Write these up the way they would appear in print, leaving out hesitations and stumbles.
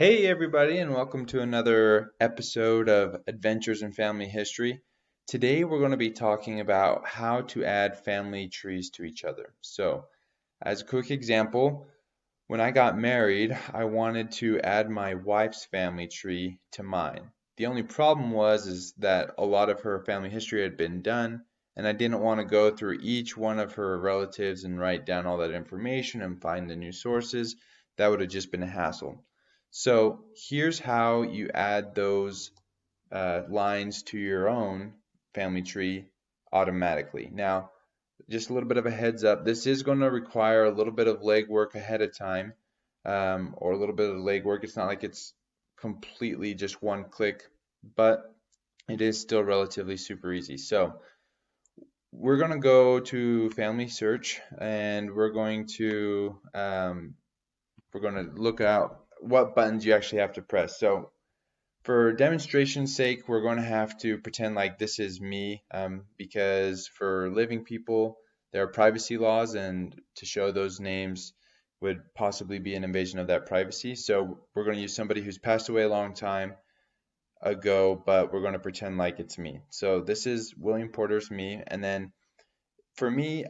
Hey everybody, and welcome to another episode of Adventures in Family History. Today we're going to be talking about how to add family trees to each other. So, as a quick example, when I got married, I wanted to add my wife's family tree to mine. The only problem is that a lot of her family history had been done, and I didn't want to go through each one of her relatives and write down all that information and find the new sources. That would have just been a hassle. So here's how you add those lines to your own family tree automatically. Now, just a little bit of a heads up, this is going to require a little bit of legwork ahead of time, or a little bit of legwork. It's not like it's completely just one click, but it is still relatively super easy. So we're going to go to Family Search, and we're going to look out what buttons you actually have to press. So for demonstration's sake, we're going to have to pretend like this is me, because for living people, there are privacy laws, and to show those names would possibly be an invasion of that privacy. So we're going to use somebody who's passed away a long time ago, but we're going to pretend like it's me. So this is William Porter's me, and then for me,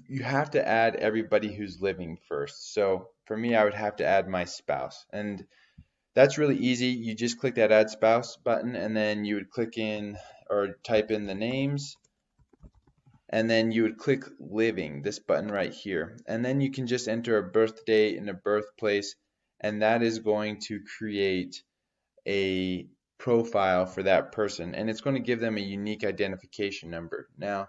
you have to add everybody who's living first. So for me, I would have to add my spouse, and that's really easy. You just click that Add Spouse button, and then you would click in or type in the names, and then you would click Living, this button right here. And then you can just enter a birth date and a birthplace, and that is going to create a profile for that person, and it's going to give them a unique identification number. Now,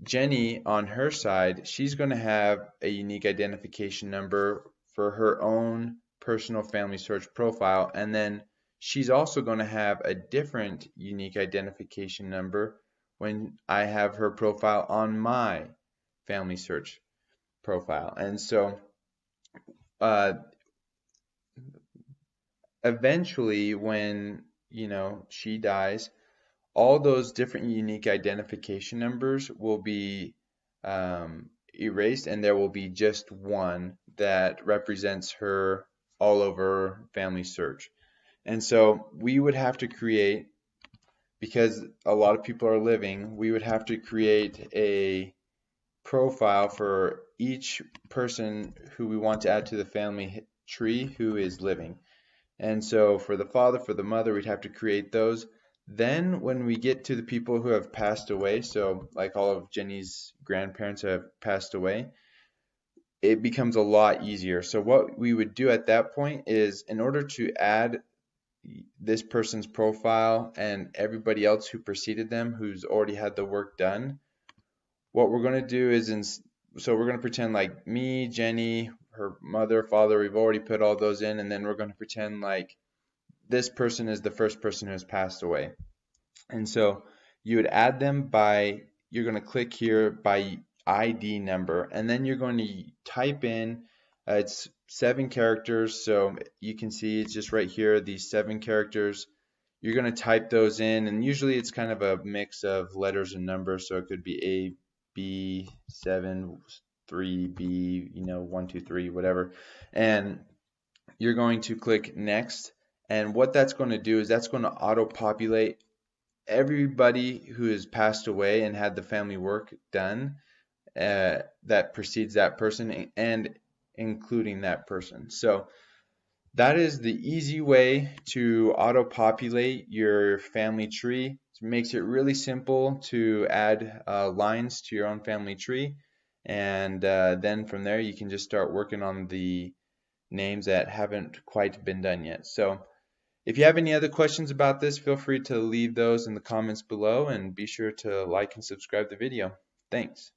Jenny, on her side, she's going to have a unique identification number for her own personal family search profile, and then she's also going to have a different unique identification number when I have her profile on my family search profile. And so uh, eventually, when she dies, all those different unique identification numbers will be erased, and there will be just one that represents her all over family search. And so we would have to create, because a lot of people are living, we would have to create a profile for each person who we want to add to the family tree who is living. And so for the father, for the mother, we'd have to create those. Then when we get to the people who have passed away, so like all of Jenny's grandparents have passed away, it becomes a lot easier. So what we would do at that point is, in order to add this person's profile and everybody else who preceded them who's already had the work done, what we're going to do is, so we're going to pretend like me, Jenny, her mother, father, we've already put all those in, and then we're going to pretend like this person is the first person who has passed away. And so you would add them you're going to click here by ID number, and then you're going to type in, it's 7 characters, so you can see it's just right here, these 7 characters. You're going to type those in, and usually it's kind of a mix of letters and numbers, so it could be A, B, 7, 3, B, 1, 2, 3, whatever. And you're going to click Next. And what that's going to do is that's going to auto-populate everybody who has passed away and had the family work done that precedes that person, and including that person. So that is the easy way to auto-populate your family tree. It makes it really simple to add lines to your own family tree, and then from there you can just start working on the names that haven't quite been done yet. So if you have any other questions about this, feel free to leave those in the comments below, and be sure to like and subscribe the video. Thanks.